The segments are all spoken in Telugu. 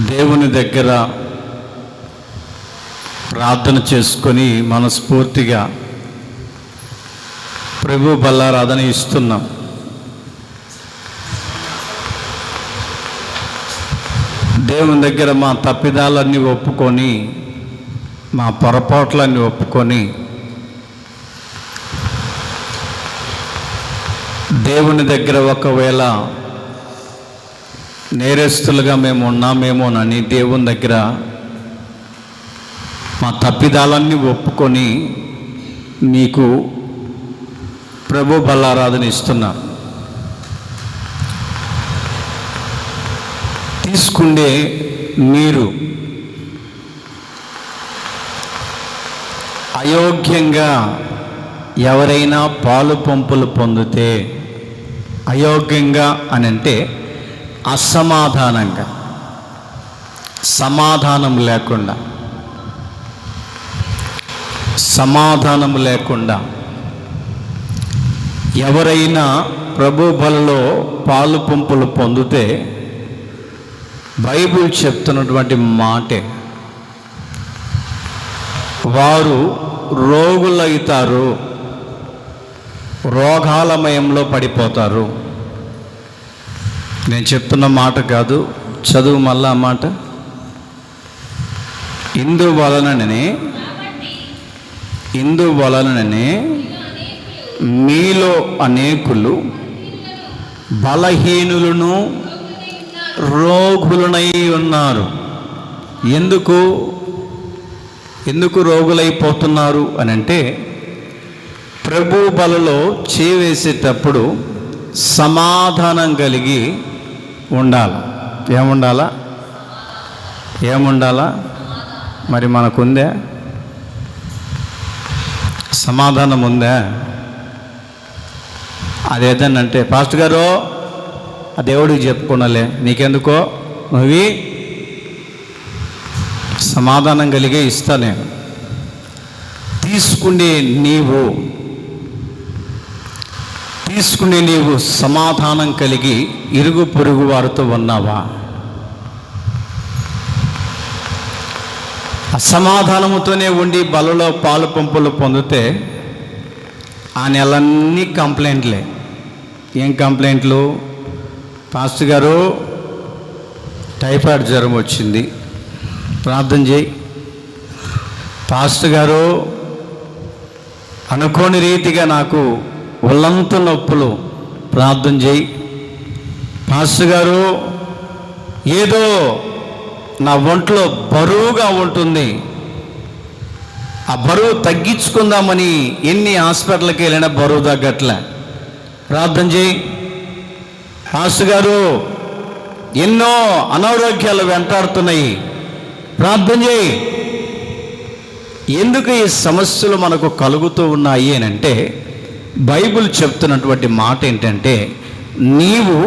దేవుని దగ్గర ప్రార్థన చేసుకొని మనస్ఫూర్తిగా ప్రభు బల్లారాధన ఇస్తున్నాం. దేవుని దగ్గర మా తప్పిదాలన్నీ ఒప్పుకొని, మా పొరపాట్లన్నీ ఒప్పుకొని దేవుని దగ్గర ఒకవేళ నేరస్తులుగా మేము ఉన్నామేమోనని దేవుని దగ్గర మా తప్పిదాలన్నీ ఒప్పుకొని నీకు ప్రభు బల్లారాధన ఇస్తున్నా. తీసుకుండే మీరు అయోగ్యంగా ఎవరైనా పాలు పంపులు పొందితే, అయోగ్యంగా అని అంటే అసమాధానంగా, సమాధానం లేకుండా ఎవరైనా ప్రభు బలలో పాలు పంపులు పొందితే బైబిల్ చెప్తున్నటువంటి మాటే, వారు రోగులవుతారు, రోగాలమయంలో పడిపోతారు. నేను చెప్తున్న మాట కాదు, చదువు మళ్ళా మాట. ఇందువలననే మీలో అనేకులు బలహీనులను రోగులనై ఉన్నారు. ఎందుకు రోగులైపోతున్నారు అని అంటే, ప్రభు బలలో చేవేసేటప్పుడు సమాధానం కలిగి ఉండాలి. ఏముండాలా? మరి మనకుందే? సమాధానం ఉందా? అదేదనంటే, పాస్టర్ గారు ఆ దేవుడికి చెప్పుకున్నాలే, నీకెందుకో, నువ్వు సమాధానం కలిగే ఇస్తా నేను. తీసుకునే నీవు సమాధానం కలిగి ఇరుగు పొరుగు వారితో ఉన్నావా? అసమాధానముతోనే ఉండి బలలో పాలు పంపులు పొందితే ఆ నెలన్నీ కంప్లైంట్లే. ఏం కంప్లైంట్లు? పాస్టర్ గారు టైఫాయిడ్ జ్వరం వచ్చింది, ప్రార్థన చేయి. పాస్టర్ గారు అనుకోని రీతిగా నాకు ఒళ్ళంత నొప్పులు, ప్రార్థన చేయి. పాస్టర్ గారు ఏదో నా ఒంట్లో బరువుగా ఉంటుంది, ఆ బరువు తగ్గించుకుందామని ఎన్ని హాస్పిటల్కి వెళ్ళినా బరువు తగ్గట్లే, ప్రార్థన చేయి. పాస్టర్ గారు ఎన్నో అనారోగ్యాలు వెంటాడుతున్నాయి, ప్రార్థన చేయి. ఎందుకు ఈ సమస్యలు మనకు కలుగుతూ ఉన్నాయి అని అంటే, బైబిల్ చెప్తున్నటువంటి మాట ఏంటంటే, నీవు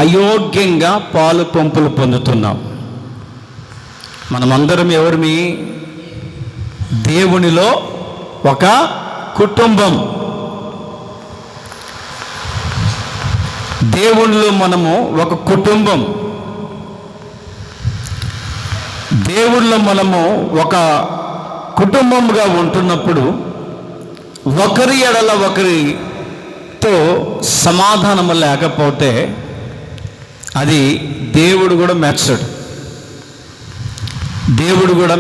అయోగ్యంగా పాలు పంపులు పొందుతున్నావు. మనమందరం ఎవరిమి? దేవునిలో ఒక కుటుంబం. దేవునిలో మనము ఒక కుటుంబం. దేవునిలో మనము ఒక కుటుంబంగా ఉంటున్నప్పుడు ఒకరి ఎడల ఒకరితో సమాధానం లేకపోతే అది దేవుడు కూడా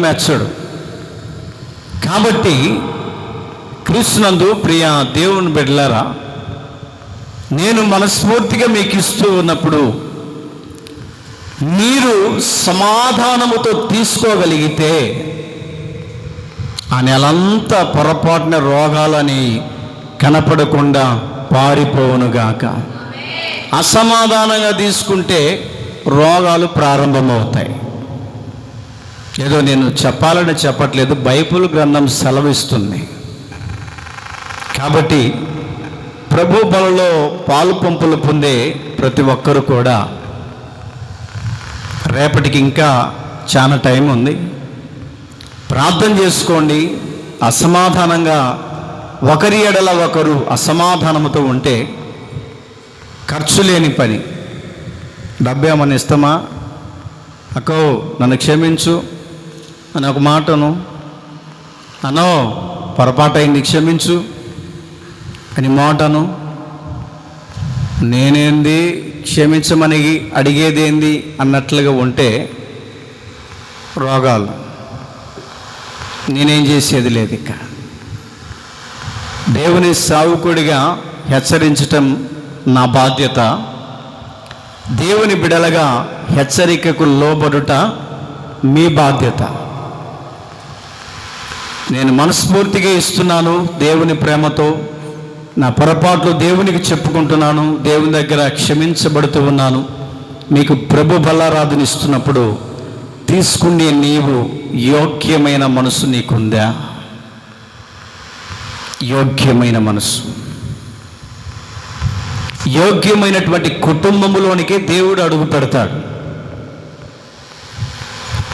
మెచ్చడు. కాబట్టి క్రీస్తునందు ప్రియ దేవుని బిడ్డలారా, నేను మనస్ఫూర్తిగా మీకు ఇస్తూ ఉన్నప్పుడు మీరు సమాధానముతో తీసుకోగలిగితే ఆ నెలంతా పొరపాటున రోగాలని కనపడకుండా పారిపోవునుగాక. అసమాధానంగా తీసుకుంటే రోగాలు ప్రారంభమవుతాయి. ఏదో నేను చెప్పాలని చెప్పట్లేదు, బైబిల్ గ్రంథం సెలవిస్తుంది. కాబట్టి ప్రభు బలలో పాలు పంపులు పొందే ప్రతి ఒక్కరూ కూడా, రేపటికి ఇంకా చాలా టైం ఉంది, ప్రార్థన చేసుకోండి. అసమాధానంగా ఒకరి ఎడల ఒకరు అసమాధానముతో ఉంటే ఖర్చు లేని పని. డబ్బు ఏమన్నా ఇస్తామా? అక్కో నన్ను క్షమించు అని ఒక మాటను, అనో పొరపాటైంది క్షమించు అని మాటను, నేనేంది క్షమించమని అడిగేదేంది అన్నట్లుగా ఉంటే రోగాలు, నేనేం చేసేది లేదు. ఇక దేవుని సేవకుడిగా హెచ్చరించటం నా బాధ్యత, దేవుని బిడలగా హెచ్చరికకు లోబడుట మీ బాధ్యత. నేను మనస్ఫూర్తిగా ఇస్తున్నాను, దేవుని ప్రేమతో నా పొరపాట్లు దేవునికి చెప్పుకుంటున్నాను, దేవుని దగ్గర క్షమించబడుతూ ఉన్నాను. మీకు ప్రభు బలారాధన ఇస్తున్నప్పుడు తీసుకునే నీవు యోగ్యమైన మనసు నీకుందా? యోగ్యమైన మనసు, యోగ్యమైనటువంటి కుటుంబములోనికే దేవుడు అడుగు పెడతాడు.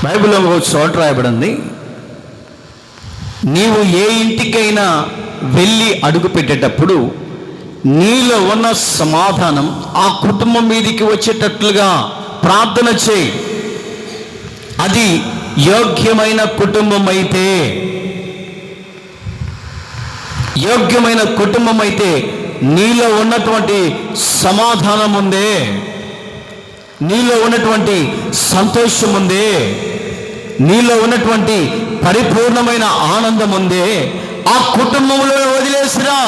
బైబిల్లో ఒక చోట రాయబడింది, నీవు ఏ ఇంటికైనా వెళ్ళి అడుగు పెట్టేటప్పుడు నీలో ఉన్న సమాధానం ఆ కుటుంబం మీదికి వచ్చేటట్లుగా ప్రార్థన చేయి. అది యోగ్యమైన కుటుంబం అయితే, యోగ్యమైన కుటుంబం అయితే నీలో ఉన్నటువంటి సమాధానం ఉందే, నీలో ఉన్నటువంటి సంతోషం ఉందే, నీలో ఉన్నటువంటి పరిపూర్ణమైన ఆనందం ఉందే, ఆ కుటుంబంలో వదిలేసిరా.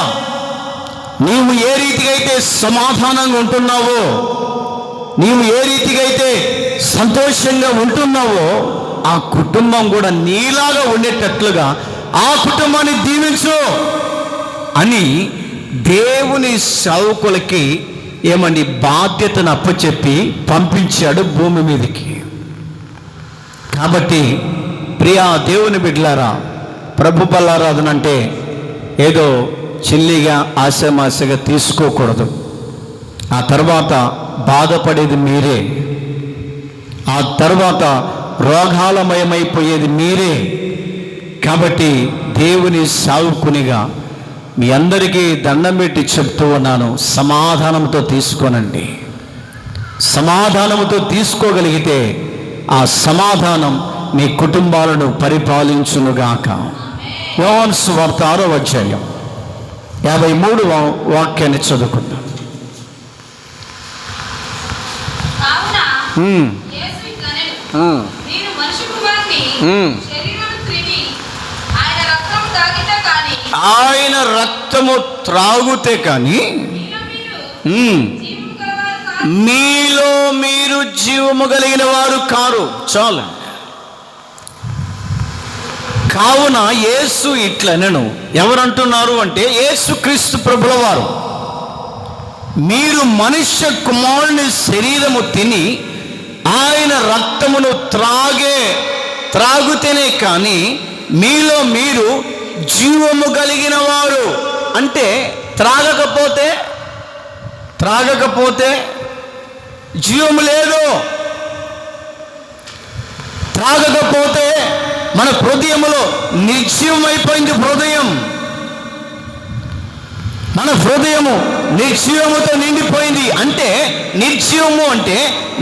నీవు ఏ రీతిగా అయితే సమాధానంగా ఉంటున్నావో, నీవు ఏ రీతిగా అయితే సంతోషంగా ఉంటున్నావో, ఆ కుటుంబం కూడా నీలాగా ఉండేటట్లుగా ఆ కుటుంబాన్ని దీవించు అని దేవుని సేవకులకి ఏమండి బాధ్యతను అప్పచెప్పి పంపించాడు భూమి మీదకి. కాబట్టి ప్రియా దేవుని బిడ్డలారా, ప్రభు బలారాధన అంటే ఏదో చిల్లిగా ఆశామాశగా తీసుకోకూడదు. ఆ తర్వాత బాధపడేది మీరే, ఆ తర్వాత రోగాలమయమైపోయేది మీరే. కాబట్టి దేవుని సేవకునిగా మీ అందరికీ దండం పెట్టి చెప్తూ ఉన్నాను, సమాధానంతో తీసుకోనండి. సమాధానంతో తీసుకోగలిగితే ఆ సమాధానం మీ కుటుంబాలను పరిపాలించునుగాక. యోహాను సువార్త 6వ అధ్యాయం 53వ వాక్యాన్ని చదువుకుందాం. ఆయన రక్తము త్రాగుతే కానీ మీలో మీరు జీవము కలిగిన వారు కారు. చాలు. కావున యేసు ఇట్లనెను. ఎవరంటున్నారు అంటే యేసుక్రీస్తు ప్రభుల వారు, మీరు మనుష్య కుమారుని శరీరము తిని ఆయన రక్తమును త్రాగుతేనే కానీ మీలో మీరు జీవము కలిగిన వారు. అంటే త్రాగకపోతే జీవము లేదు. త్రాగకపోతే మన హృదయములో నిర్జీవమైపోయింది. మన హృదయము నిర్జీవముతో నిండిపోయింది. అంటే నిర్జీవము అంటే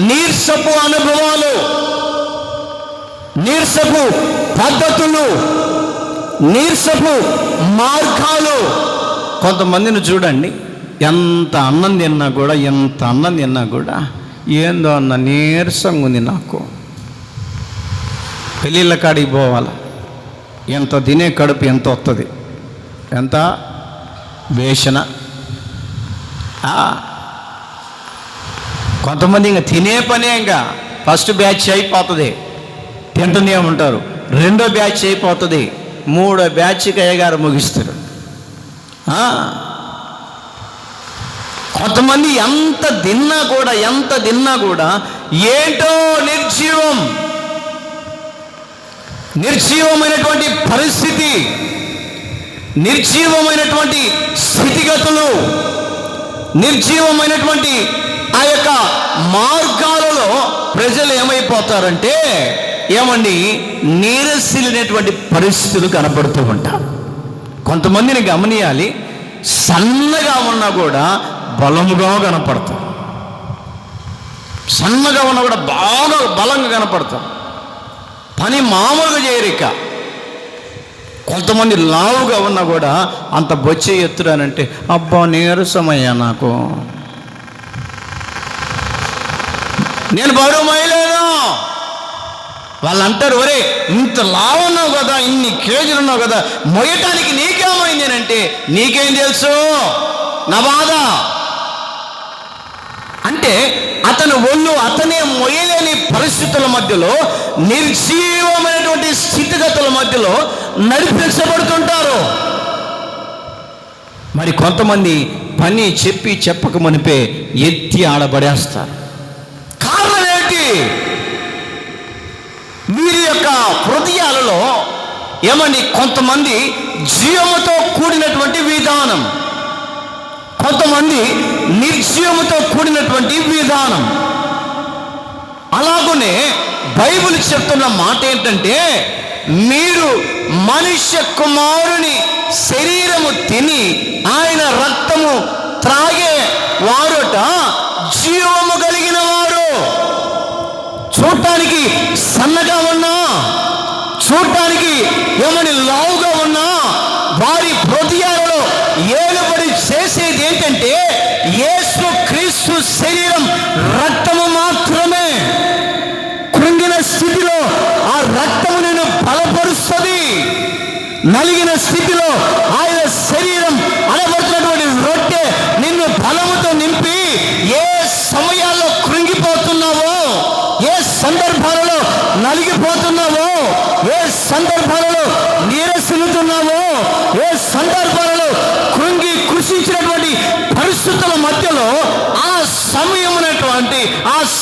నీరసపు అనుభవాలు, నీరసపు పద్ధతులు, నీరసపు మార్గాలు. కొంతమందిని చూడండి, ఎంత అన్నం తిన్నా కూడా ఏందో అన్న నీరసంగా ఉంది. నాకు పెళ్ళిళ్ళ కాడికి పోవాల, ఎంత తినే కడుపు ఎంత వస్తుంది, ఎంత వేషణ. కొంతమంది ఇంకా తినే పనే, ఇంకా ఫస్ట్ బ్యాచ్ అయిపోతుంది, తింటూనే ఉంటారు. రెండో బ్యాచ్ అయిపోతుంది, మూడో బ్యాచ్కి అయ్యగారు ముగిస్తారు. కొంతమంది ఎంత తిన్నా కూడా ఏంటో నిర్జీవమైనటువంటి పరిస్థితి, నిర్జీవమైనటువంటి స్థితిగతులు, నిర్జీవమైనటువంటి ఆ యొక్క మార్గాలలో ప్రజలు ఏమైపోతారంటే నీరసిల్లినటువంటి పరిస్థితులు కనపడుతూ ఉంటారు. కొంతమందిని గమనియాలి, సన్నగా ఉన్నా కూడా బలముగా కనపడతారు. సన్నగా ఉన్నా కూడా బాగా బలంగా కనపడతారు. పని మామూలుగా చేయరిక. కొంతమంది లావుగా ఉన్నా కూడా అంత బొచ్చే ఎత్తురానంటే అబ్బా నీరసమయ్యా నాకు, నేను బరువు మోయలేను. వాళ్ళు అంటారు, ఒరే ఇంత లావు ఉన్నావు కదా, ఇన్ని కేజీలు ఉన్నావు కదా, మోయటానికి నీకేమైంది అని అంటే నీకేం తెలుసు నా బాధ అంటే అతను ఒళ్ళు అతనే మొయ్యలేని పరిస్థితుల మధ్యలో, నిర్జీవమైనటువంటి స్థితిగతుల మధ్యలో నడిపించబడుతుంటారు. మరి కొంతమంది పని చెప్పి చెప్పక మునిపే ఎత్తి ఆడబడేస్తారు. కారణం ఏంటి? వీరి యొక్క హృదయాలలో ఏమని కొంతమంది జీవముతో కూడినటువంటి విధానం, కొంతమంది నిర్జీవముతో కూడినటువంటి విధానం. అలాగనే బైబిల్ చెప్తున్న మాట ఏంటంటే, మీరు మనుష్య కుమారుని శరీరము తిని ఆయన రక్తము త్రాగే వారుట జీవము కలిగిన వారు. చూడటానికి సన్నగా ఉన్నా, చూడటానికి ఏమని లావుగా ఉన్నా, వారి హృదయాలలో ఏలుబడి చేసేది ఏంటంటే యేసు క్రీస్తు శరీరం రక్తము మాత్రమే. కృంగిన స్థితిలో ఆ రక్తము నిన్ను బలపరుస్తుంది. నలిగిన స్థితిలో ఆయన శరీరం అనబడుతున్నటువంటి రొట్టె నిన్ను బలముతో నింపి, ఏ సమయాల్లో కృంగిపోతున్నావో, ఏ సందర్భాలలో నలిగిపోతున్నావో, ఏ సందర్భాలలో నీరసిల్లుతున్నావో, ఏ సందర్భాలలో కృంగి కృషించినటువంటి పరిస్థితుల మధ్యలో ఆ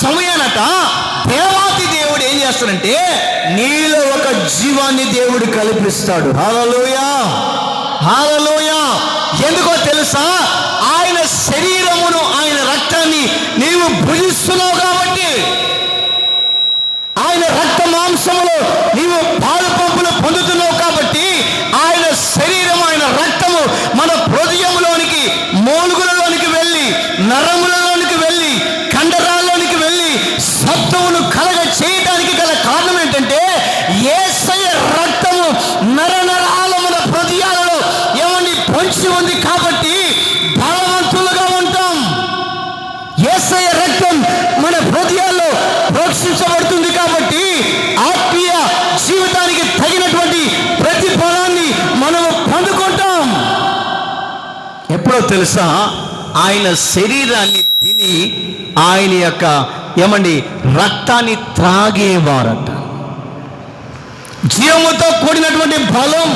సమయానట దేవాది దేవుడు ఏం చేస్తాడంటే నీలో ఒక జీవాన్ని దేవుడు కల్పిస్తాడు. హల్లెలూయా, హల్లెలూయా. ఎందుకో తెలుసా? ఆయన శరీరమును, ఆయన రక్తాన్ని నీవు భుజిస్తున్నావు కాబట్టి, ఆయన రక్త మాంసములో నీవు పాలు పంపులు పొందుతున్నావు కాబట్టి, ఆయన శరీరం, ఆయన రక్తము మన హృదయంలోనికి, మూలుగులలోనికి వెళ్ళి, నరములలోనికి వెళ్ళి, కండరాల్లోనికి వెళ్ళి సత్వమును కలగ చేయడానికి గల కారణం ఏంటంటే యేసయ్య రక్తము నరనరాల మన హృదయాలలో ఏమని పొంచి ఉంది కాబట్టి బలవంతులుగా ఉంటాం. యేసయ్య రక్తం మన హృదయాల్లో ప్రోక్షించబడుతుంది కాబట్టి ఆత్మీయ జీవితానికి తగినటువంటి ప్రతిఫలాన్ని మనం పొందుకుంటాం. ఎప్పుడో తెలుసా? ఆయన శరీరాన్ని తిని ఆయన యొక్క ఏమండి రక్తాన్ని త్రాగేవారట. జీవముతో కూడినటువంటి బలం.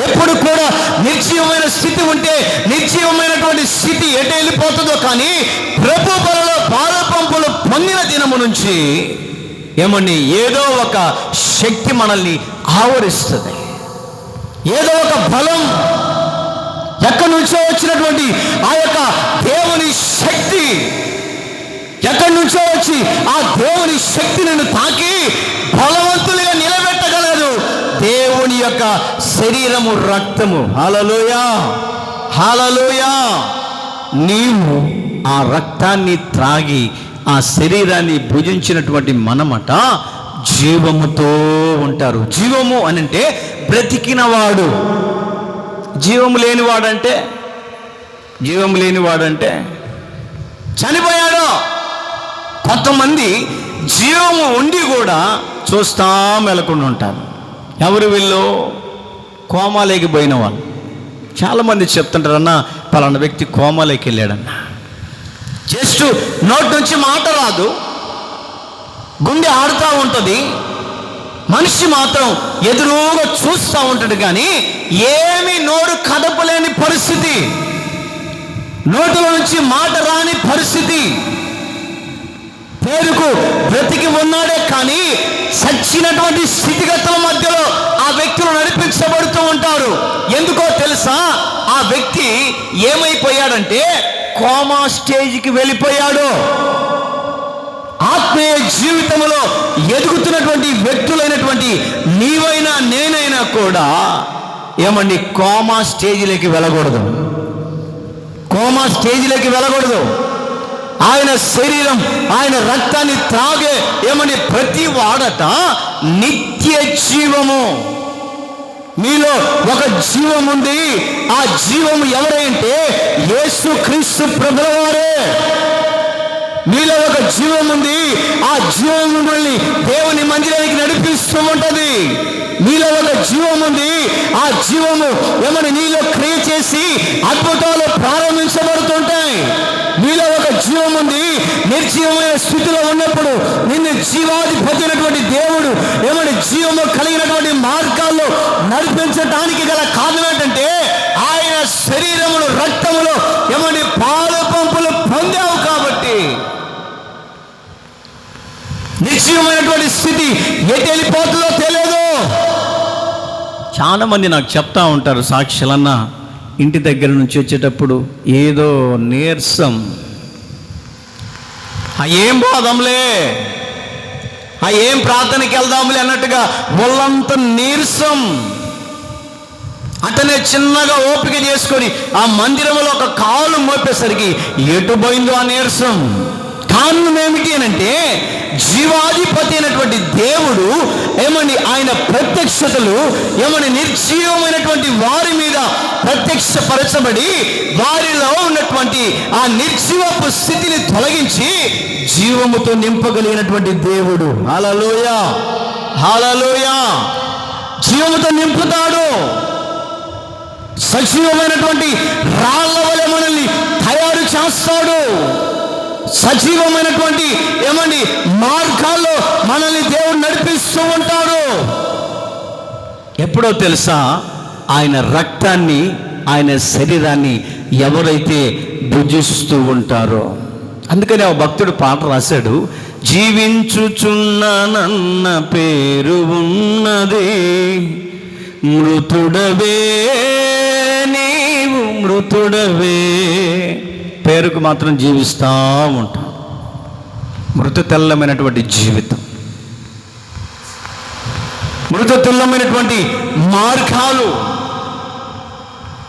ఎప్పుడు కూడా నిర్జీవమైన స్థితి ఉంటే నిర్జీవమైనటువంటి స్థితి ఎటు వెళ్ళిపోతుందో, కానీ ప్రభు బలలో పాలు పంపులు పొందిన దినము నుంచి ఏమండి ఏదో ఒక శక్తి మనల్ని ఆవరిస్తుంది. ఏదో ఒక బలం, ఎక్కడి నుంచో వచ్చినటువంటి ఆ యొక్క దేవుని శక్తి, ఎక్కడి నుంచో వచ్చి ఆ దేవుని శక్తి నిన్ను తాకి బలవంతులుగా నిలబెట్టగలదు. దేవుని యొక్క శరీరము, రక్తము. హల్లెలూయా, హల్లెలూయా. నీవు ఆ రక్తాన్ని త్రాగి ఆ శరీరాన్ని భుజించినటువంటి మనమట జీవముతో ఉంటారు. జీవము అనంటే బ్రతికినవాడు. జీవము లేనివాడంటే, జీవము లేనివాడంటే చనిపోయాడు. కొంతమంది జీవము ఉండి కూడా చూస్తా మెలకుండా ఉంటారు. ఎవరు వీళ్ళు? కోమాలోకి పోయిన వాళ్ళు. చాలామంది చెప్తుంటారు, అన్న పలానా వ్యక్తి కోమాలోకి వెళ్ళాడన్న. జస్ట్ నోటి నుంచి మాట రాదు, గుండె ఆడుతూ ఉంటుంది, మనిషి మాత్రం ఎదురుగా చూస్తూ ఉంటాడు, కానీ ఏమీ నోరు కదపలేని పరిస్థితి, నోటిలో నుంచి మాట రాని పరిస్థితి. పేరుకు బ్రతికి ఉన్నాడే కానీ చచ్చినటువంటి స్థితిగతుల మధ్యలో ఆ వ్యక్తులు నడిపించబడుతూ ఉంటారు. ఎందుకో తెలుసా? ఆ వ్యక్తి ఏమైపోయాడంటే కోమా స్టేజ్కి వెళ్ళిపోయాడు. ఆత్మీయ జీవితంలో ఎదుగుతున్నటువంటి వ్యక్తులైనటువంటి నీవైనా నేనైనా కూడా ఏమండి కోమా స్టేజ్లోకి వెళ్ళకూడదు. కోమా స్టేజ్లోకి వెళ్ళకూడదు. ఆయన శరీరం, ఆయన రక్తాన్ని త్రాగే ప్రతి వాడట నిత్య జీవము. మీలో ఒక జీవం ఉంది. ఆ జీవము ఎవరంటే యేసుక్రీస్తు ప్రభుల వారే. మీలో ఒక జీవం ఉంది. ఆ జీవం మిమ్మల్ని దేవుని మందిరానికి నడిపిస్తూ ఉంటది. మీలో ఒక జీవం ఉంది. ఆ జీవము నీలో క్రియ చేసి అద్భుతాలు ప్రారంభించబడుతుంటాయి. మీలో ఒక జీవం ఉంది. నిర్జీవమైన స్థితిలో ఉన్నప్పుడు నిన్ను జీవాధిపతి అయినటువంటి దేవుడు జీవము కలిగినటువంటి మార్గాల్లో నడిపించడానికి గల కారణం ఏంటంటే ఆయన శరీరములు, రక్తములో పాలు పంపులు పొందావు కాబట్టి. నిశ్చయమైనటువంటి స్థితి ఎటు వెళ్ళిపోతుందో తెలియదు. చాలా మంది నాకు చెప్తా ఉంటారు, సాక్షులన్నా ఇంటి దగ్గర నుంచి వచ్చేటప్పుడు ఏదో నీరసం, ఏం పోదాంలే, ఏం ప్రార్థనకి వెళ్దాంలే అన్నట్టుగా ఒళ్ళంత నీరసం. అతనే చిన్నగా ఓపిక చేసుకొని ఆ మందిరంలో ఒక కాలు మోపేసరికి ఎటు పోయిందో ఆ నీరసం. కారణం ఏమిటి అనంటే జీవాధిపతి అయినటువంటి దేవుడు ఆయన ప్రత్యక్షతలు నిర్జీవమైనటువంటి వారి మీద ప్రత్యక్షపరచబడి వారిలో ఉన్నటువంటి ఆ నిర్జీవపు స్థితిని తొలగించి జీవముతో నింపగలిగినటువంటి దేవుడు. హల్లెలూయా, హల్లెలూయా. జీవముతో నింపుతాడు. సజీవమైనటువంటి రాళ్ల వలె మనల్ని తయారు చేస్తాడు. సజీవమైనటువంటి మార్గాల్లో మనల్ని దేవుడు నడిపిస్తూ ఉంటాడు. ఎప్పుడో తెలుసా? ఆయన రక్తాన్ని, ఆయన శరీరాన్ని ఎవరైతే భుజిస్తూ ఉంటారో. అందుకని ఆ భక్తుడు పాట రాశాడు, జీవించుచున్న నన్న పేరు ఉన్నది, మృతుడవే నీవు మృతుడవే. పేరుకు మాత్రం జీవిస్తూ ఉంటాం. మృతతుల్యమైనటువంటి జీవితం, మృతతుల్యమైనటువంటి మార్గాలు,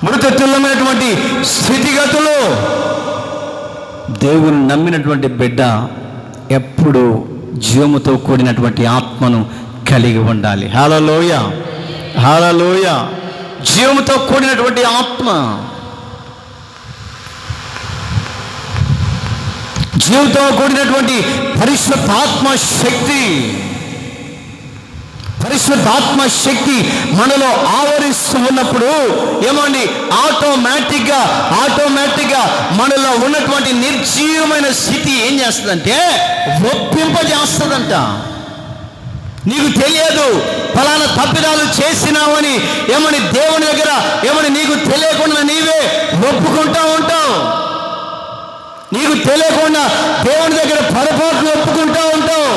మృతతుల్యమైనటువంటి స్థితిగతులు. దేవుని నమ్మినటువంటి బిడ్డ ఎప్పుడు జీవముతో కూడినటువంటి ఆత్మను కలిగి ఉండాలి. హల్లెలూయా, హల్లెలూయా. జీవముతో కూడినటువంటి ఆత్మ, జీవంతో కూడినటువంటి పరిశుద్ధాత్మ శక్తి, పరిశుద్ధాత్మ శక్తి మనలో ఆవరిస్తూ ఉన్నప్పుడు ఆటోమేటిక్గా మనలో ఉన్నటువంటి నిర్జీవమైన స్థితి ఏం చేస్తుందంటే ఒప్పింపజేస్తుందంట. నీకు తెలియదు ఫలానా తప్పిదాలు చేసినావని దేవుని దగ్గర నీకు తెలియకుండా నీవే ఒప్పుకుంటా ఉంటావు. నీకు తెలియకుండా దేవుని దగ్గర పొరపాట్లు ఒప్పుకుంటూ ఉంటావు.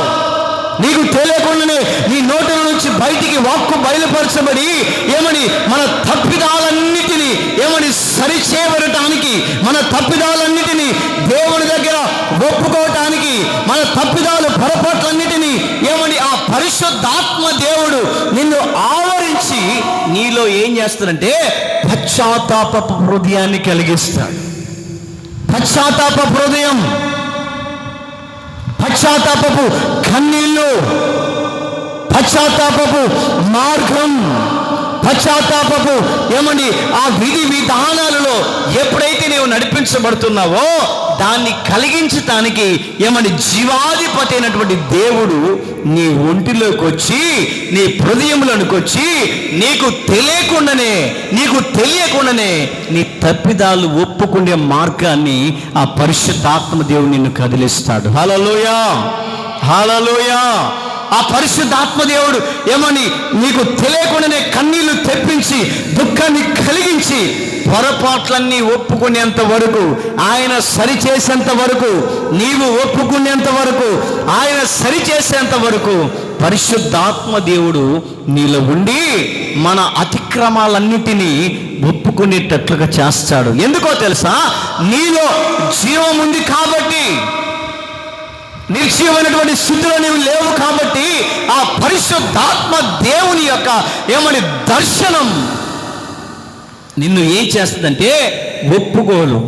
నీకు తెలియకుండానే నీ నోటి నుంచి బయటికి వాక్కు బయలుపరచబడి మన తప్పిదాలన్నిటినీ సరిచేయబడటానికి, మన తప్పిదాలన్నిటినీ దేవుని దగ్గర ఒప్పుకోవటానికి, మన తప్పిదాలు పొరపాట్లన్నిటినీ ఆ పరిశుద్ధాత్మ దేవుడు నిన్ను ఆవరించి నీలో ఏం చేస్తాడంటే పశ్చాత్తాపపు హృదయాన్ని కలిగిస్తాడు. పశ్చాత్తాప హృదయం, పశ్చాత్తాపపు కన్నీళ్ళు, పశ్చాత్తాపపు మార్గం, పశ్చాత్తాపపు ఆ విధి విధానాలలో ఎప్పుడైతే నీవు నడిపించబడుతున్నావో దాన్ని కలిగించటానికి జీవాధిపతి అయినటువంటి దేవుడు నీ ఒంటిలోకి వచ్చి, నీ హృదయంలోకి వచ్చి నీకు తెలియకుండానే నీ తప్పిదాలు ఒప్పుకునే మార్గాన్ని ఆ పరిశుద్ధాత్మ దేవుడు నిన్ను కదిలిస్తాడు. హల్లెలూయా, హల్లెలూయా. ఆ పరిశుద్ధాత్మ దేవుడు నీకు తెలియకుండానే కన్నీళ్లు తెప్పించి దుఃఖాన్ని కలిగించి పొరపాట్లన్నీ ఒప్పుకునేంత వరకు, ఆయన సరిచేసేంత వరకు, నీవు ఒప్పుకునేంత వరకు, ఆయన సరిచేసేంత వరకు పరిశుద్ధాత్మ దేవుడు నీలో ఉండి మన అతిక్రమాలన్నిటినీ ఒప్పుకునేటట్లుగా చేస్తాడు. ఎందుకో తెలుసా? నీలో జీవం ఉంది కాబట్టి. నిర్జీవమైనటువంటి స్థితిలో నీవు లేవు కాబట్టి ఆ పరిశుద్ధాత్మ దేవుని యొక్క దర్శనం నిన్ను ఏం చేస్తుందంటే ఒప్పుకోలు.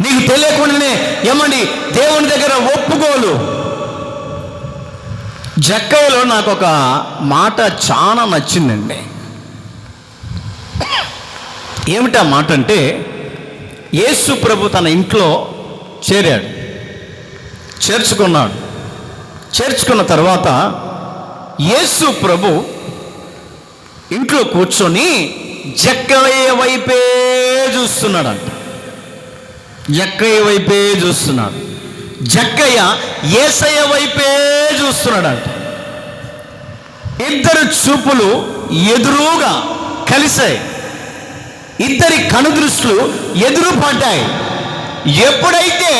నీకు తెలియకుండానే ఏమండి దేవుని దగ్గర ఒప్పుకోలు. జక్కయ్యలో నాకు ఒక మాట చాలా నచ్చిందండి. ఏమిటా మాట అంటే, యేసు ప్రభు తన ఇంట్లో చేరాడు, చేర్చుకున్నాడు. చేర్చుకున్న తర్వాత యేసు ప్రభు ఇంట్లో కూర్చొని జక్కయ్య వైపే చూస్తున్నాడంట. జక్కయ్య వైపే చూస్తున్నాడు. జక్కయ్య యేసయ్య వైపే చూస్తున్నాడంట. ఇద్దరు చూపులు ఎదురుగా కలిసాయి. ఇద్దరి కనుదృష్టిలు ఎదురు పడ్డాయి. ఎప్పుడైతే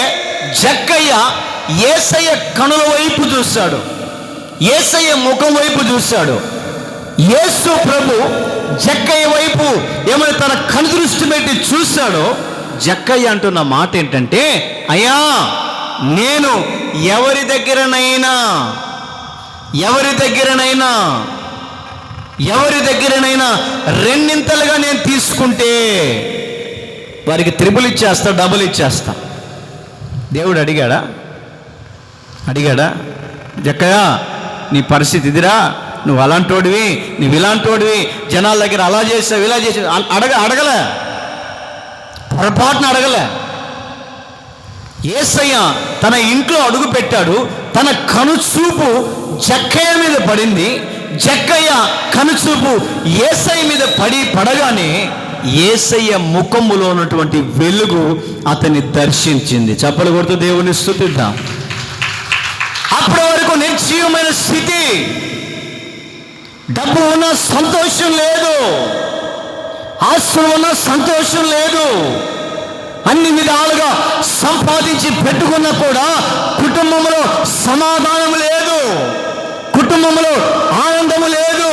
జక్కయ్య యేసయ్య కనుల వైపు చూశాడు, యేసయ్య ముఖం వైపు చూశాడు, యేసు ప్రభు జక్కయ్య వైపు ఏమైనా తన కనుదృష్టి పెట్టి చూశాడో, జక్కయ్య అంటున్న మాట ఏంటంటే, అయ్యా నేను ఎవరి దగ్గరనైనా రెండింతలుగా నేను తీసుకుంటే వారికి త్రిబుల్ ఇచ్చేస్తా, డబుల్ ఇచ్చేస్తా. దేవుడు అడిగాడా? జక్కయ్య నీ పరిస్థితి ఇదిరా, నువ్వు అలాంటోడివి, నువ్వు ఇలాంటోడివి, జనాల దగ్గర అలా చేసావు ఇలా చేసావు అడగలే, పొరపాటున అడగలే. యేసయ్య తన ఇంట్లో అడుగు పెట్టాడు. తన కనుచూపు జక్కయ్య మీద పడింది. జక్కయ్య కనుచూపు యేసయ్య మీద పడగానే యేసయ్య ముఖములో ఉన్నటువంటి వెలుగు అతన్ని దర్శించింది. చప్పలు కొడుతూ దేవుని స్తుతిద్దాం. అప్పటి వరకు నిర్జీవమైన స్థితి, డబ్బు ఉన్న సంతోషం లేదు, ఆస్తులు ఉన్న సంతోషం లేదు, అన్ని విధాలుగా సంపాదించి పెట్టుకున్నా కూడా కుటుంబంలో సమాధానం లేదు, కుటుంబంలో ఆనందము లేదు,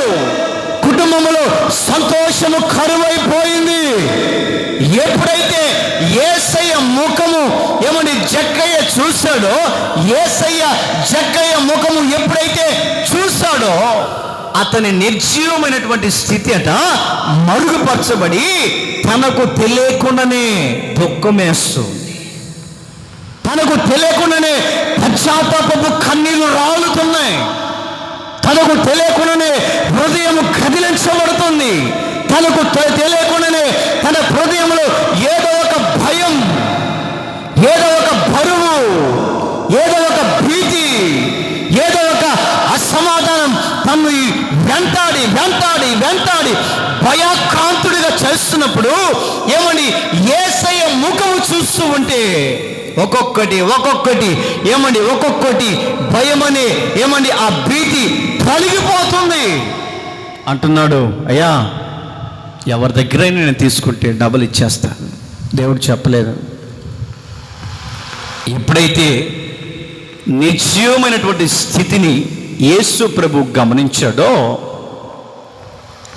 కుటుంబంలో సంతోషము కరువైపోయింది. ఎప్పుడైతే యేసయ్య ముఖము ఏమని జక్కయ్య చూశాడో, యేసయ్య జక్కయ్య ముఖము ఎప్పుడైతే చూశాడో, అతని నిర్జీవమైనటువంటి స్థితి అట మరుగుపరచబడి తనకు తెలియకుండానే దుఃఖమేస్తుంది. తనకు తెలియకుండానే పశ్చాత్తాపపు కన్నీళ్లు రాలుతున్నాయి. తనకు తెలియకుండానే హృదయం కదిలించబడుతుంది. తనకు తెలియకుండానే తన హృదయంలో ఏదో ఒక భయం, ఏదో ఒక బరువు, ఏదో ఒక భీతి, ఏదో ఒక అసమాధానం తను వెంటాడి వెంటాడి వెంటాడి భయాక్రాంతుడిగా చేస్తున్నప్పుడు ఏమని యేసయ్య ముఖము చూస్తూ ఉంటే ఒక్కొక్కటి భయమని ఏమని ఆ భీతి తొలగిపోతుంది. అంటున్నాడు, అయ్యా ఎవరి దగ్గర నేను తీసుకుంటే డబుల్ ఇచ్చేస్తాను. దేవుడు చెప్పలేదు. ఎప్పుడైతే నిశ్చయమైనటువంటి స్థితిని యేసు ప్రభు గమనించాడో,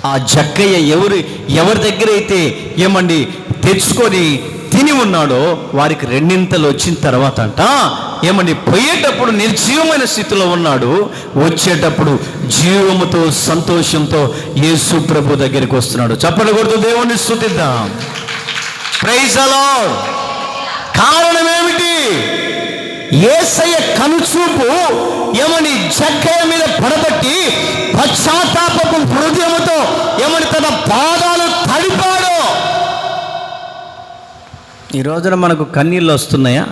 ఆ జక్కయ్య ఎవరి దగ్గర అయితే ఏమండి తెచ్చుకొని తిని ఉన్నాడో వారికి రెండింతలు వచ్చిన తర్వాత అంట ఏమండి పోయేటప్పుడు నిర్జీవమైన స్థితిలో ఉన్నాడు, వచ్చేటప్పుడు జీవముతో సంతోషంతో యేసు ప్రభు దగ్గరికి వస్తున్నాడు. చప్పట్లు కొడుతూ దేవుణ్ణి స్తుతిద్దాం. Praise the lord. కారణం ఏమిటి? యేసయ్య కనుచూపు ఏమని జక్కయ్య మీద పడబట్టి పశ్చాత్తాపపు హృదయముతో ఏమని తన పాదాలు తడిపాడు. ఈ రోజున మనకు కన్నీళ్ళు వస్తున్నాయా?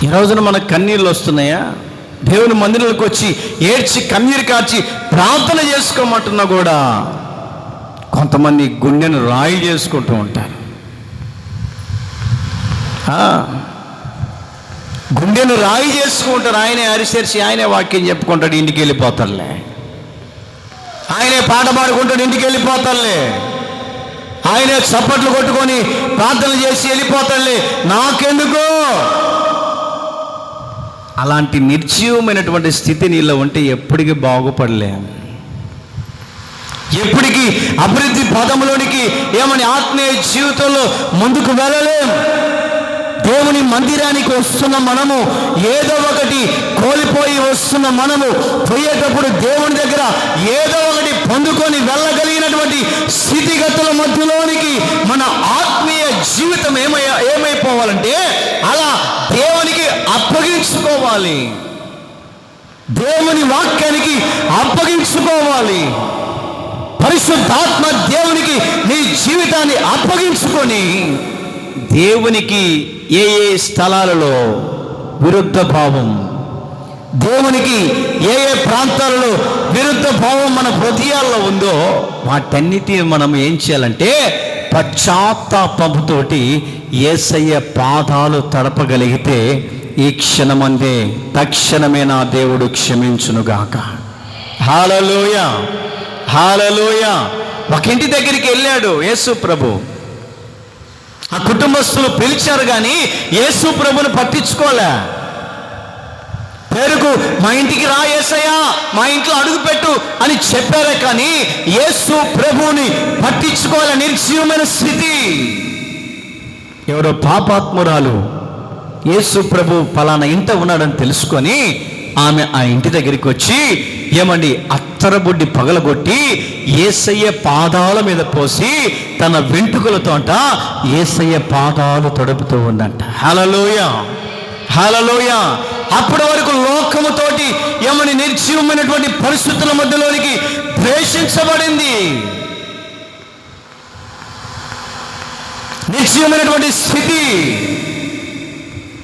ఈ రోజున మనకు కన్నీళ్ళు వస్తున్నాయా? దేవుని మందిరాలకు వచ్చి ఏడ్చి కన్నీరు కార్చి ప్రార్థన చేసుకోమంటున్నా కూడా కొంతమంది గుండెను రాయి చేసుకుంటూ ఉంటారు. గుండెను రాయి చేసుకుంటారు. ఆయనే అరిసేసి ఆయనే వాక్యం చెప్పుకుంటాడు, ఇంటికి వెళ్ళిపోతారులే. ఆయనే పాట పాడుకుంటాడు, ఇంటికి వెళ్ళిపోతారులే. ఆయనే చప్పట్లు కొట్టుకొని ప్రార్థన చేసి వెళ్ళిపోతాడులే, నాకెందుకు? అలాంటి నిర్జీవమైనటువంటి స్థితి నీలో ఉంటే ఎప్పటికీ బాగుపడలేం, ఎప్పటికీ అభివృద్ధి పదంలోనికి ఏమని ఆత్మీయ జీవితంలో ముందుకు వెళ్ళలేం. దేవుని మందిరానికి వస్తున్న మనము ఏదో ఒకటి కోల్పోయి వస్తున్న మనము పోయేటప్పుడు దేవుని దగ్గర ఏదో ఒకటి పొందుకొని వెళ్ళగలిగినటువంటి స్థితిగతుల మధ్యలోనికి మన ఆత్మీయ ఏమైపోవాలంటే అలా దేవునికి అప్పగించుకోవాలి, దేవుని వాక్యానికి అప్పగించుకోవాలి. పరిశుద్ధాత్మ దేవునికి నీ జీవితాన్ని అప్పగించుకొని దేవునికి ఏ ఏ స్థలాలలో విరుద్ధ భావం, దేవునికి ఏ ఏ ప్రాంతాలలో విరుద్ధ భావం మన హృదయాల్లో ఉందో వాటన్నిటిని మనం ఏం చేయాలంటే పశ్చాత్తాపంతోటి యేసయ్య పాదాలు తడపగలిగితే ఈ క్షణమందే తక్షణమే నా దేవుడు క్షమించునుగాక. హల్లెలూయా, హల్లెలూయా. ఒక ఇంటి దగ్గరికి వెళ్ళాడు యేసు ప్రభు. ఆ కుటుంబస్తులు పిలిచారు కానీ యేసు ప్రభుని పట్టించుకోలే. పేరుకు మా ఇంటికి రా యేసయ్యా, మా ఇంట్లో అడుగుపెట్టు అని చెప్పారే కానీ యేసు ప్రభువుని పట్టించుకోలే. నిర్జీవమైన స్థితి. ఎవరో పాపాత్మురాలు యేసు ప్రభు ఫలానా ఇంట ఉన్నాడని తెలుసుకొని ఆమె ఆ ఇంటి దగ్గరికి వచ్చి ఏమండి అత్తరబుడ్డి పగలగొట్టి యేసయ్య పాదాల మీద పోసి తన వెంట్రుకలతో అంట యేసయ్య పాదాలు తడుపుతూ ఉందంట. హల్లెలూయా, హల్లెలూయా. అప్పటి వరకు లోకముతోటి ఏమని నిర్జీవమైనటువంటి పరిస్థితుల మధ్యలోనికి ద్వేషించబడింది. నిర్జీవమైనటువంటి స్థితి.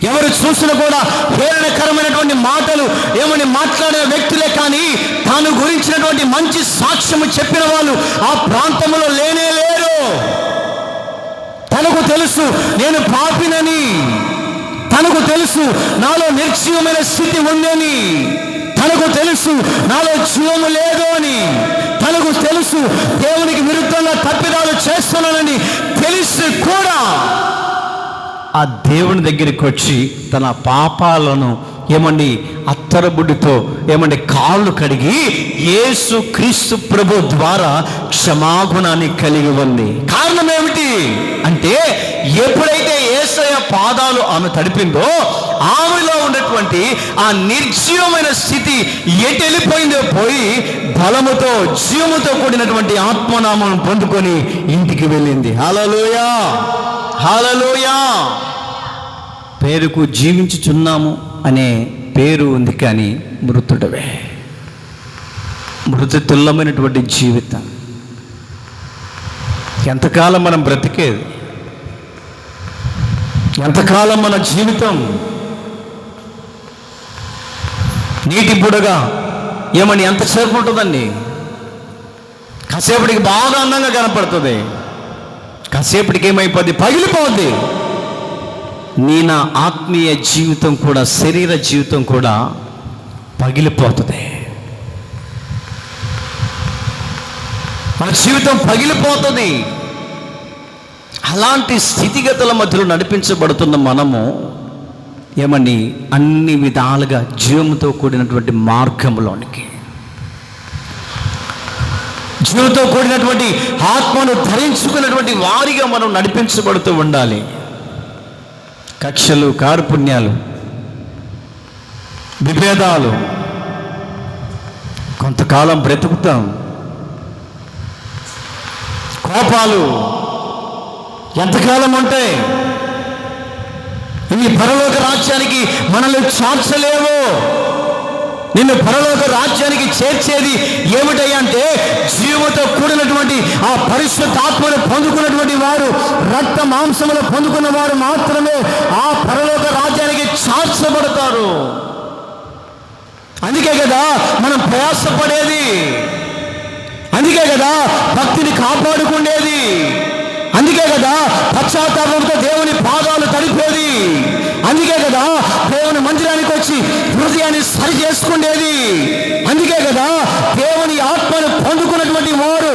ఎవరు చూసినా కూడా హేళనకరమైనటువంటి మాటలు ఏమని మాట్లాడిన వ్యక్తులే కానీ తాను గురించినటువంటి మంచి సాక్ష్యము చెప్పిన వాళ్ళు ఆ ప్రాంతంలో లేనే లేరు. తనకు తెలుసు నేను పాపినని, తనకు తెలుసు నాలో నిర్జీవమైన స్థితి ఉందని, తనకు తెలుసు నాలో జీవము లేదు అని, తనకు తెలుసు దేవునికి విరుద్ధంగా తప్పిదాలు చేస్తున్నానని తెలిసి కూడా ఆ దేవుని దగ్గరికి వచ్చి తన పాపాలను ఏమండి అత్తరబుడ్డితో ఏమండి కాళ్ళు కడిగి యేసు క్రీస్తు ప్రభు ద్వారా క్షమాగుణాన్ని కలిగి ఉంది. కారణం ఏమిటి అంటే ఎప్పుడైతే యేసయ్య పాదాలు ఆమె తడిపిందో ఆమెలో ఉన్నటువంటి ఆ నిర్జీవమైన స్థితి ఎటు వెళ్ళిపోయిందో పోయి బలముతో జీవముతో కూడినటువంటి ఆత్మనామం పొందుకొని ఇంటికి వెళ్ళింది. హల్లెలూయా, హల్లెలూయా. పేరుకు జీవించుచున్నాము అనే పేరు ఉంది కానీ మృతుడవే. మృతుతుల్యమైనటువంటి జీవితం. ఎంతకాలం మనం బ్రతికేది? ఎంతకాలం మన జీవితం? నీటి బుడగా ఏమని ఎంతసేపు ఉంటుందండి? కాసేపటికి బాగా అందంగా కనపడుతుంది, కాసేపటికి ఏమైపోద్ది? పగిలిపోద్ది. నా ఆత్మీయ జీవితం కూడా, శరీర జీవితం కూడా పగిలిపోతుంది. మన జీవితం పగిలిపోతుంది. అలాంటి స్థితిగతుల మధ్యలో నడిపించబడుతున్న మనము ఏమని అన్ని విధాలుగా జీవంతో కూడినటువంటి మార్గంలోనికి, జీవంతో కూడినటువంటి ఆత్మను ధరించుకున్నటువంటి వారిగా మనం నడిపించబడుతూ ఉండాలి. కక్షలు, కార్పుణ్యాలు, విభేదాలు కొంతకాలం బ్రతుకుతాం. కోపాలు ఎంతకాలం ఉంటాయి? ఈ పరలోక రాజ్యానికి మనల్ని చేర్చలేవు. నిన్ను పరలోక రాజ్యానికి చేర్చేది ఏమిటయ్యా అంటే జీవముతో కూడినటువంటి ఆ పరిశుద్ధాత్మను పొందుకున్నటువంటి వారు, రక్త మాంసములు పొందుకున్న వారు మాత్రమే ఆ పరలోక రాజ్యానికి చేర్చబడతారు. అందుకే కదా మనం ప్రయాసపడేది, అందుకే కదా భక్తిని కాపాడుకునేది, అందుకే కదా పశ్చాత్తాపంతో దేవుని పాదాలు తడిపేది, అందుకే కదా దేవుని మందిరానికి వచ్చి హృదయాన్ని సరి చేసుకునేది, అందుకే కదా దేవుని ఆత్మను పొందుకున్నటువంటి వారు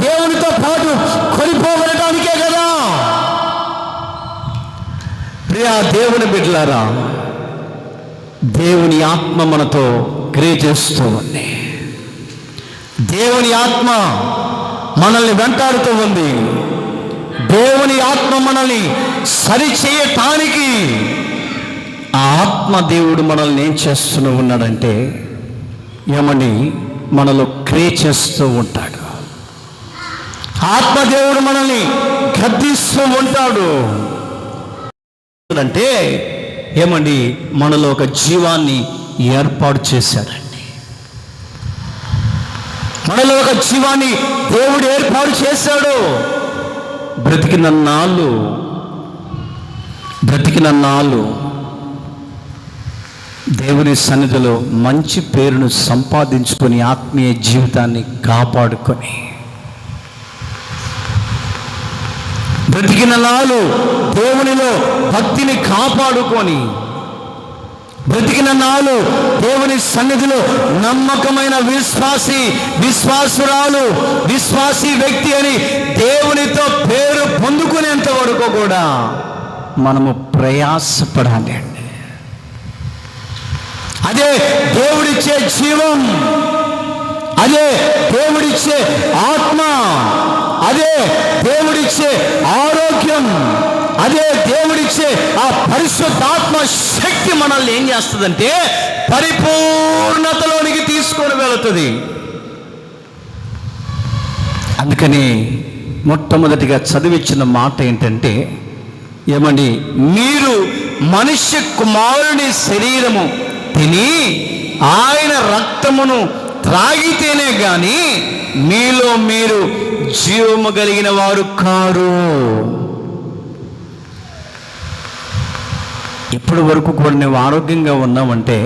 దేవునితో పాటు కొనిపోగలటానికే కదా. ప్రియా దేవుని బిడ్డలారా, దేవుని ఆత్మ మనతో క్రియ చేస్తూ ఉంది. దేవుని ఆత్మ మనల్ని వెంటాడుతూ ఉంది. దేవుని ఆత్మ మనల్ని సరి చేయటానికి ఆ ఆత్మ దేవుడు మనల్ని ఏం చేస్తూ ఉన్నాడంటే ఏమని మనలో క్రియ చేస్తూ ఉంటాడు. ఆత్మదేవుడు మనల్ని గద్దిస్తూ ఉంటాడు. అంటే ఏమండి, మనలో ఒక జీవాన్ని ఏర్పాటు చేశాడండి. మనలో ఒక జీవాన్ని దేవుడు ఏర్పాటు చేశాడు. బ్రతికిన నాళ్ళు దేవుని సన్నిధిలో మంచి పేరును సంపాదించుకొని ఆత్మీయ జీవితాన్ని కాపాడుకొని, బ్రతికిన నాళ్ళు దేవునిలో భక్తిని కాపాడుకొని, బ్రతికిన నాళ్ళు దేవుని సన్నిధిలో నమ్మకమైన విశ్వాసి వ్యక్తి అని దేవునితో పేరు పొందుకునేంత వరకు కూడా మనము ప్రయాసపడాలి అండి. అదే దేవుడిచ్చే జీవం, అదే దేవుడిచ్చే ఆత్మ, అదే దేవుడిచ్చే ఆరోగ్యం, అదే దేవుడిచ్చే ఆ పరిశుద్ధాత్మ శక్తి మనల్ని ఏం చేస్తుందంటే పరిపూర్ణతలోనికి తీసుకొని వెళుతుంది. అందుకని మొట్టమొదటిగా చదివించిన మాట ఏంటంటే, ఏమండి, మీరు మనుష్య కుమారుని శరీరము తిని ఆయన రక్తమును త్రాగితేనే గాని మీలో మీరు జీవము కలిగిన వారు కారు. ఇప్పటి వరకు కూడా నువ్వు ఆరోగ్యంగా ఉన్నావంటే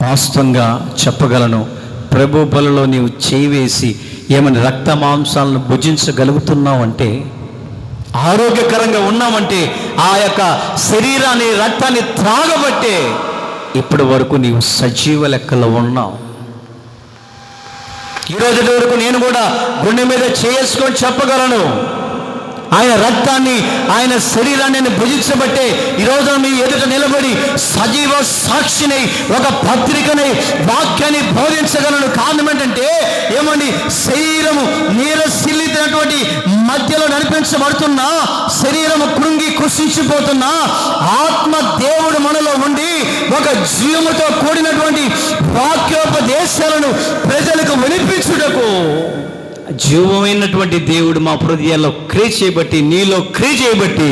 వాస్తవంగా చెప్పగలను, ప్రభు బలలో నీవు చేయి వేసి ఏమని రక్త మాంసాలను భుజించగలుగుతున్నావు అంటే, ఆరోగ్యకరంగా ఉన్నామంటే ఆ యొక్క శరీరాన్ని రక్తాన్ని త్రాగబట్టే ఇప్పటి వరకు నీవు సజీవ లెక్కలో ఉన్నావు. ఈరోజు వరకు నేను కూడా గుండె మీద చేసుకొని చెప్పగలను, ఆయన రక్తాన్ని ఆయన శరీరాన్ని భుజించబట్టే ఈరోజు మీ ఎదుట నిలబడి సజీవ సాక్షిని ఒక పత్రికని వాక్యాన్ని బోధించగలను. కారణం ఏంటంటే, ఏమండి, శరీరము నీరసిల్లినటువంటి మధ్యలో నడిపించబడుతున్నా, శరీరము కృంగి కృషించిపోతున్నా, ఆత్మ దేవుడు మనలో ఉండి ఒక జీవముతో కూడినటువంటి వాక్యోపదేశాలను ప్రజలకు వినిపించుటకు జీవమైనటువంటి దేవుడు మా హృదయాల్లో క్రియ చేయబట్టి, నీలో క్రియ చేయబట్టి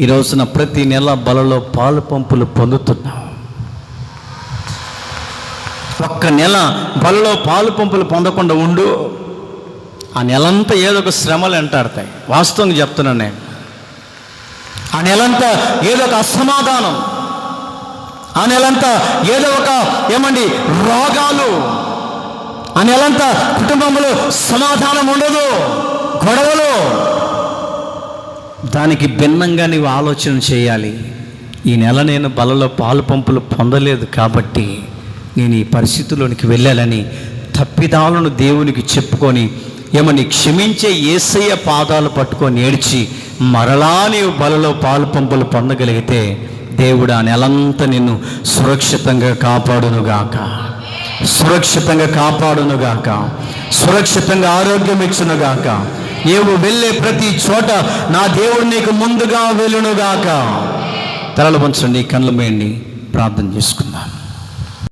ఈ రోజున ప్రతి నెల బలలో పాలు పంపులు పొందుతున్నాం. ఒక్క నెల బలలో పాలు పంపులు పొందకుండా ఉండు, ఆ నెలంతా ఏదో ఒక శ్రమలు వెంటాడతాయి. వాస్తవంగా చెప్తున్నాను నేను, ఆ నెలంతా ఏదో ఒక అసమాధానం, ఆ నెలంతా ఏదో ఒక ఏమండి రోగాలు, ఆ నెలంతా కుటుంబంలో సమాధానం ఉండదు, గొడవలు. దానికి భిన్నంగా నీవు ఆలోచన చేయాలి. ఈ నెల నేను బలలో పాలు పంపులు పొందలేదు కాబట్టి నేను ఈ పరిస్థితిలోనికి వెళ్ళాలని తప్పిదాలను దేవునికి చెప్పుకొని ఏమని క్షమించే యేసయ్య పాదాలు పట్టుకొని ఏడ్చి మరలా నీవు బలలో పాలు పంపులు పొందగలిగితే దేవుడు ఆ నెలంతా నిన్ను సురక్షితంగా కాపాడునుగాక, సురక్షితంగా కాపాడునుగాక, సురక్షితంగా ఆరోగ్యం ఇచ్చునుగాక. నీవు వెళ్ళే ప్రతి చోట నా దేవుడు నీకు ముందుగా వెళ్ళునుగాక. తలలు వంచండి, కళ్ళు మూయండి, ప్రార్థన చేసుకుందాం.